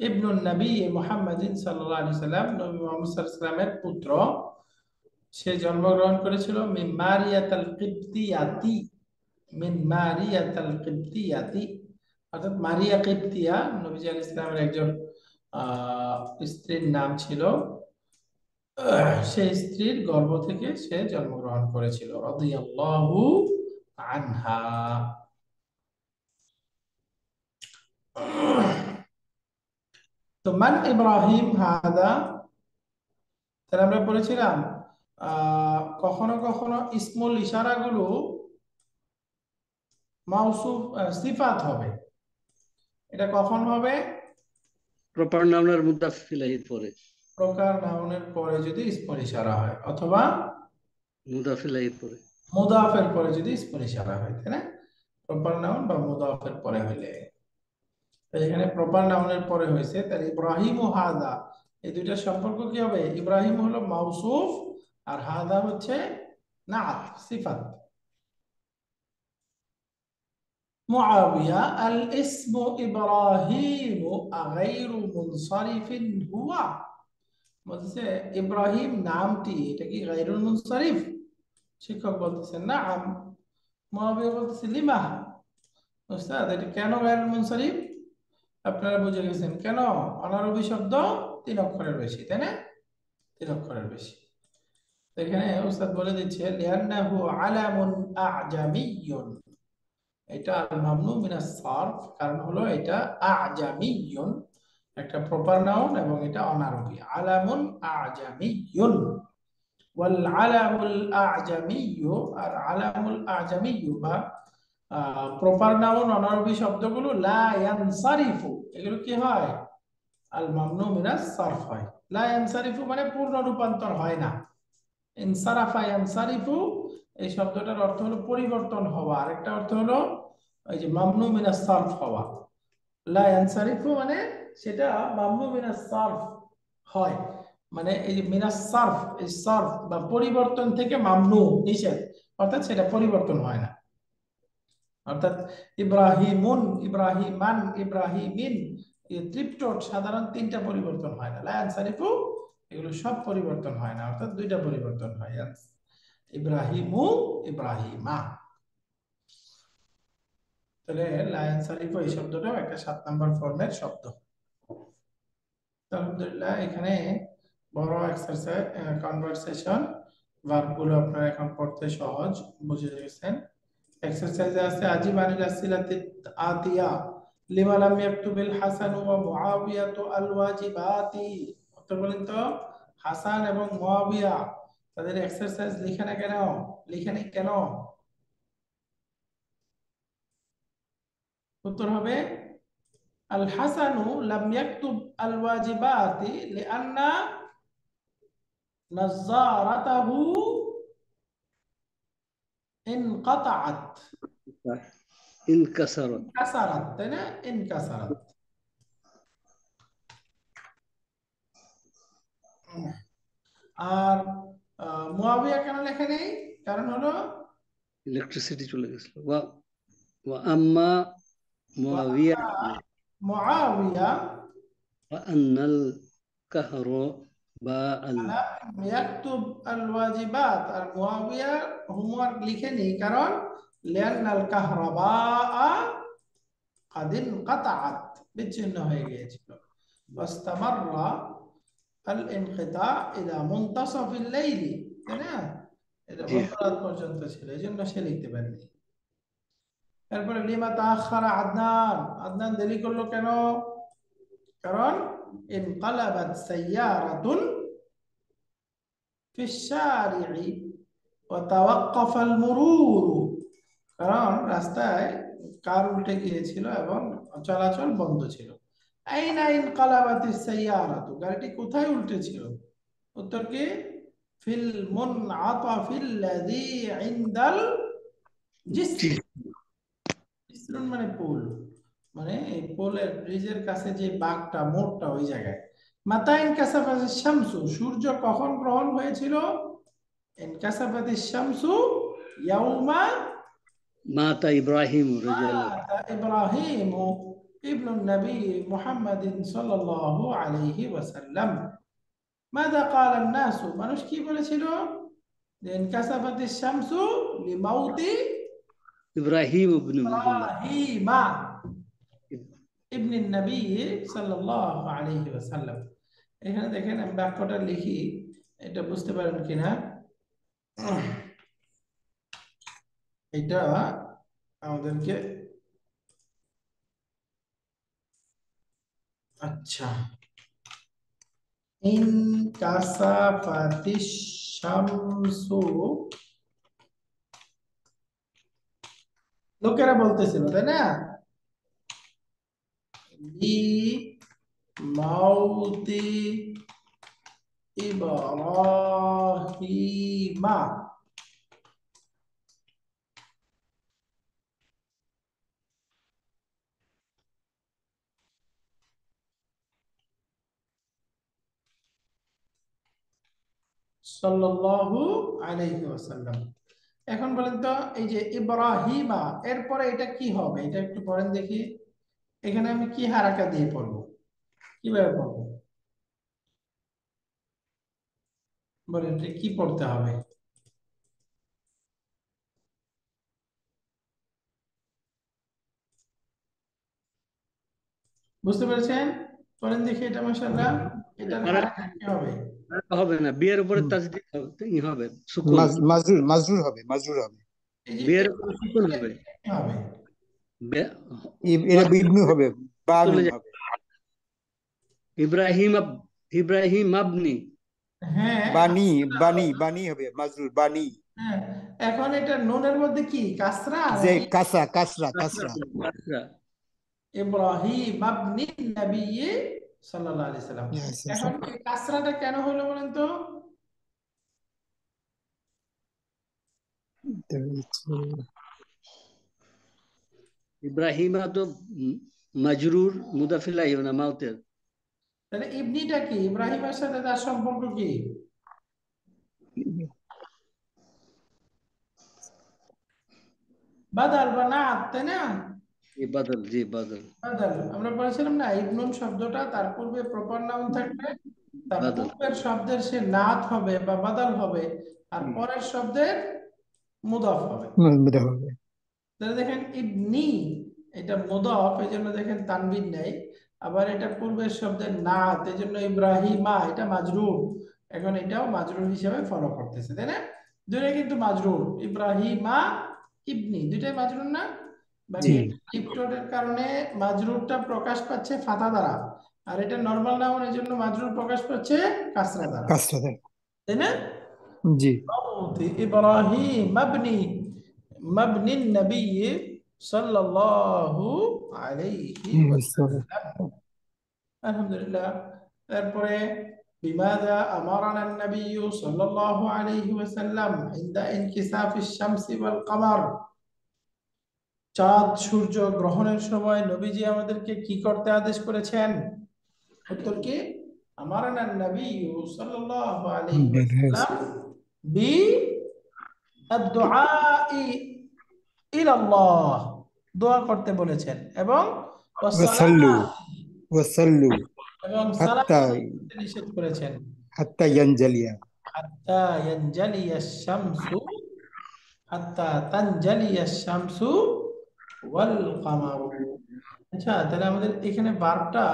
ইবনুন নবী মুহাম্মাদিন সাল্লাল্লাহু আলাইহি সাল্লাম, নবী মুহাম্মদ সাল্লাল্লাহু আলাইহি সাল্লামের পুত্র, সে জন্মগ্রহণ করেছিল মিন মারিয়াতাল কিবতিয়াতি, মিন মারিয়াতাল কিবতিয়াতি, অর্থাৎ মারিয়া কিবতিয়া নবীজি আলাইহিস সালামের একজন স্ত্রীর নাম ছিল, সেই স্ত্রীর গর্ভ থেকে সে জন্মগ্রহণ করেছিল, রাদিয়াল্লাহু আনহা। তো মান ইব্রাহিম হাদা, তাহলে আমরা বলেছিলাম কখনো কখনো ইসমুল ইশারাগুলো মাউসুফ সিফাত হবে, এটা কখন হবে? প্রপার নাউন আর মুদাফ ইলাইহির পরে। প্রকার নাউনের পরে যদি ইসমুল ইশারা হয়, অথবা মুদাফ ইলাইহির পরে। মুদাফের পরে যদি ইসমুল ইশারা হয়, তাই না? প্রপার নাউন বা মুদাফের পরে হইলে, তাই এখানে প্রপার নাউনের পরে হয়েছে, তাহলে ইব্রাহিম ও হাদা, এই দুইটার সম্পর্ক কি হবে? ইব্রাহিম হলো মাউসুফ আর হাদা হচ্ছে নাআত, সিফাত। মুআবিয়া, আল ইসমু ইব্রাহিম আগাইরু মুনসারিফিন হুয়া, বলতেছে ইব্রাহিম নামটি এটা কি গায়রুল মুনসারিফ? শিক্ষক বলতেছেন নাআম। মুআবিয়া বলতেছে লিমা, উস্তাদ এটা কেন গায়রুল মুনসারিফ? আপনারা বুঝে গেছেন কেন, অনারবি শব্দ 3 অক্ষরের বেশি, তাই না? 3 অক্ষরের বেশি। তো এখানে উস্তাদ বলে দিচ্ছে লিআন্নাহু আলামুন আ'জামিয়্যুন, এটা মামনু মিনাস সারফ, কারণ হলো এটা আ'জামিয়্যুন, একটা প্রপার নাউন এবং এটা অনারবি, আলামুন আ'জামিয়্যুন। ওয়াল আলামুল আ'জামিয়্যু, আর আলামুল আ'জামিয়্যু বা প্রপার নাউন অনারবি শব্দগুলো লা ইয়ানসারিফু, এগুলো কি হয়? আল মামনু মিনাস সারফ হয়। লা ইয়ানসারিফু মানে পূর্ণ রূপান্তর হয় না। ইনসারাফা ইয়ানসারিফু, এই শব্দটার অর্থ হলো পরিবর্তন হওয়া, আরেকটা অর্থ হলো এই যে মামনু মিনাস সারফ হওয়া। লা ইয়ানসারিফু মানে সেটা মামনু মিনাস সারফ হয়, মানে এই যে মিনাস সারফ, এই সারফ বা পরিবর্তন থেকে মামনু, নিষেধ, অর্থাৎ সেটা পরিবর্তন হয় না। অর্থাৎ ইব্রাহিমুন, ইব্রাহিমান, ইব্রাহিমিন, ত্রিপটট সাধারণ 3টা পরিবর্তন হয় না, লা ইয়ানসারিফু এগুলো সব পরিবর্তন হয় না, অর্থাৎ 2টা পরিবর্তন হয়। ইব্রাহিমু, ইব্রাহিমা। তাহলে লা ইয়ানসারিফু এই শব্দটাও একটা 7 নম্বর ফর্মের শব্দ। আলহামদুলিল্লাহ, এখানে বড় এক্সারসাইজ কনভারসেশন ভার্বগুলো আপনারা এখন পড়তে সহজ বুঝে গেছেন। এক্সারসাইজে আছে আজিব আনিল আসিলাতি আতিয়া লিমা লাম ইয়াকতুবিল হাসান ওয়া মুআবিয়াতু আল ওয়াজিবাতি। উত্তর বলেন তো, হাসান এবং মুআবিয়া তাদের এক্সারসাইজ লিখে না কেন, লিখে নি কেন? উত্তর হবে আল হাসানু লাম ইয়াকতুব আল ওয়াজিবাতি লিআন্না নাযারাতাহু ইনকাতাআত। ইনকাসারত। কাসারাত, তাই না? ইনকাসারাত। আর মুয়াবিয়া কেন লেখা নেই? কারণ হলো ইলেকট্রিসিটি চলে গেছিল। ওয়া ওয়া আম্মা মুআবিয়া মুআবিয়া ওয়া আন্নাল কাহরাবা আল লাম ইয়াকতুব আল ওয়াজিবাত, আর মুয়াবিয়া হোমওয়ার্ক লিখেনি কারণ লিআন্নাল কাহরাবা قد انقطعت বিচ্ছিন্ন হয়ে গিয়েছিল। واستمر الانقطاع الى منتصف الليل، তাই না? এটা জি। মধ্যরাত পর্যন্ত ছিল, এই জন্য সে লিখতে পারেনি। এরপরে লিমা তাআখারা আদনান, আদনান দেরি করলো কেন? কারণ ইনকালাবাত সাইয়ারাতুন ফিশ শারি'i ওয়া তাওয়াক্কাফা আল মুরুর, কারণ রাস্তায় কার উল্টে গিয়েছিল এবং চলাচল বন্ধ ছিল। আইনা ইনকালাবাতিস সাইয়ারাতু, গাড়িটি কোথায় উল্টেছিল? উত্তর কি ফিল মুনআতাফিল্লাযী ইনদাল জি। জিসর। জিসরুন মানে পুল, মানে এই পোলের ব্রিজের কাছে যে বাঁকটা মোড়টা ওই জায়গায়। মাতা ইনকাসাফাতিশ শামসু, সূর্য কখন গ্রহণ হয়েছিল? ইনকাসাফাতিশ শামসু ইয়াউমা মাতা ইব্রাহিম রাদিয়াল্লাহু মাতা ইব্রাহিম ইবনুন নবী মুহাম্মাদিন সাল্লাল্লাহু আলাইহি ওয়াসাল্লাম। মাযা ক্বালা আন-নাস, মানুষ কি বলেছিল? যে ইনকাসাফাতিশ শামসু লিমাউতি ইব্রাহিম ইবনে আব্দুল্লাহ। ইব্রাহিমা ইবনুন নবী সাল্লাল্লাহু আলাইহি ওয়াসাল্লাম। এখানে দেখেন আমি বাক্যটা লিখি, এটা বুঝতে পারেন কিনা। এটা আমাদেরকে, আচ্ছা, ইনকাসাফাতিশ শামসু, লোকেরা বলতেছিল তাই না, লি মাউতি ইব্রাহিমা। সাল্লাল্লাহু আলাইহি ওয়াসাল্লাম। এখন বলেন তো, এই যে ইব্রাহিমা এরপরে এটা কি হবে? এটা একটু পড়েন দেখি। এখানে আমি কি হারাকা দিয়ে পড়বো, কিভাবে পড়বো বলেন, এটা কি পড়তে হবে? বুঝতে পেরেছেন? পড়েন দেখি এটা, মাশাআল্লাহ। এটার হারাকা কি হবে? হবে না, বিয়ের উপরে হুম। তাজদীদ হবে, ই হবে সুকুন। মাজরুর মাজরুর হবে, মাজরুর হবে। এই যে বিয়ের উপরে সুকুন হবে। কি হবে? বে- এটা ইবনু হবে, বা চলে নুন যাবে। হবে। ইব্রাহিম ইব্রাহিম আবনি। হ্যাঁ, বানি, বানি, বানি হবে, মাজরুর বানি। হ্যাঁ। এখন এটা নুনের মধ্যে কি কাসরা যে নাকি? কাসরা, কাসরা, কাসরা। আচ্ছা। ইব্রাহিম আবনি নবী সাল্লাল্লাহু আলাইহি সাল্লাম। Yes, yes, এখন yes. এই কাসরাটা কেন হলো বলেন তো? ইব্রাহিমা তো মাজরুর মুদাফিলাই না মাউতের। তাহলে ইবনিটা কি? ইব্রাহিমের সাথে তার সম্পর্ক কি? বাদাল বা নাত, তাই না? জি বাদল, জি বাদল। বাদাল আমরা পড়েছিলাম না, ইবনুন শব্দটা তার পূর্বে প্রপার নাউন থাকবে, তার বাদল। পূর্বের শব্দের সে নাত হবে বা বাদাল হবে, আর হুম। পরের শব্দের মুদাফ হবে। মধ্যে হবে। তাহলে দেখেন ইবনি, এটা মুদাফ, এই জন্য দেখেন তানবিন নেই। আবার এটা পূর্বের শব্দের নাত, এই জন্য ইব্রাহিমা, এটা মাজরুর। এখন এটাও মাজরুর হিসেবে ফলো করতেছে, তাই না? দুইটাই কিন্তু মাজরুর, ইব্রাহিমা ইবনি দুইটাই মাজরুর না? জি। বাকি লিফটনের কারণে মাজরুরটা প্রকাশ পাচ্ছে ফাতা দ্বারা, আর এটা নরমাল নাউন, এই জন্য মাজরুর প্রকাশ পাচ্ছে কাসরা দ্বারা, কাজটা দেয়। তাই না? জি। إبراهيم مبني مبني النبي صلى الله عليه وسلم. الحمد لله. তারপরে بماذا أمرنا النبي صلى الله عليه وسلم عند انكساف الشمس والقمر. চাঁদ সূর্য গ্রহণের সময় নবীজি আমাদেরকে কি করতে আদেশ করেছেন? উত্তর কি? আমারানা নবী সাল্লাল্লাহু আলাইহি ওয়াসাল্লাম বি الدعاء إلى الله, দোয়া করতে বলেছেন, এবং ওয়াসাল্লু ওয়াসসালাত, ওয়াসাল্লু এবং সালাত হাত্তা আদায় করতে নিষেধ করেছেন। হাত্তা ইয়ানজালিয়া। হাত্তা ইয়ানজালিয়া শামসু, হাত্তা তানজালিয়া শামসু ওয়াল কামারু। আচ্ছা, তাহলে আমাদের এখানে ভার্বটা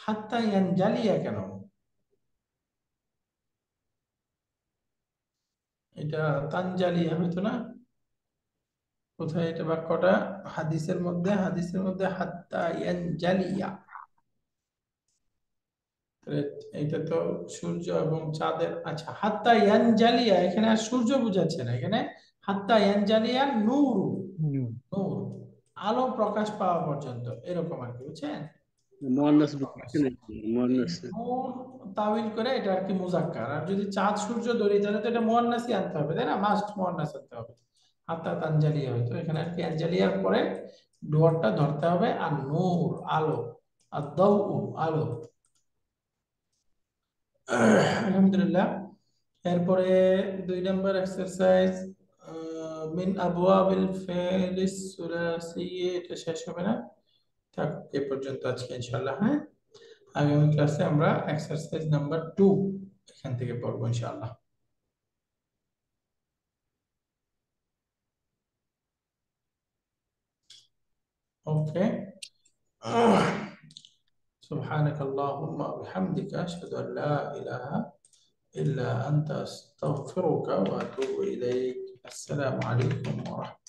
হাত্তা ইয়ানজালিয়া কেন? এটা তানজালিয়া হইতো না? কোথায় এটা বাক্যটা? হাদিসের মধ্যে, হাদিসের মধ্যে হাত্তা ইয়ানজালিয়া। এটা তো সূর্য এবং চাঁদের, আচ্ছা হাত্তা ইয়ানজালিয়া এখানে আর সূর্য বুঝাচ্ছে না, এখানে হাত্তা ইয়ানজালিয়া নূর, নূর আলো প্রকাশ পাওয়া পর্যন্ত, এরকম আর কি, বুঝছেন? মুয়ান্নাস বুঝছেন, মুয়ান্নাস। নূর তাওয়িল করে এটা আর কি মুজাক্কার, আর যদি চাঁদ সূর্য ধরি তাহলে তো এটা মুয়ান্নাসই আনতে হবে, তাই না? মাস্ট মুয়ান্নাস আনতে হবে। হাত্তা তানজালিয়া হয়তো এখানে আর কি আনজালিয়ার পরে ডুয়ারটা ধরতে হবে, আর নূর আলো, আর দাউ আলো। আলহামদুলিল্লাহ। এরপরে 2 নম্বর এক্সারসাইজ, মিন আবওয়াবিল ফি'লিস সুলাসি, এটা শেষ হবে না? থাক এ পর্যন্ত আজকে ইনশাআল্লাহ। হ্যাঁ, আগামী ক্লাসে আমরা এক্সারসাইজ নাম্বার 2 এখান থেকে পড়বো ইনশাআল্লাহ। ওকে। سبحانك اللهم وبحمدك أشهد أن لا إله إلا أنت أستغفرك وأتوب إليك. السلام عليكم ورحمة الله.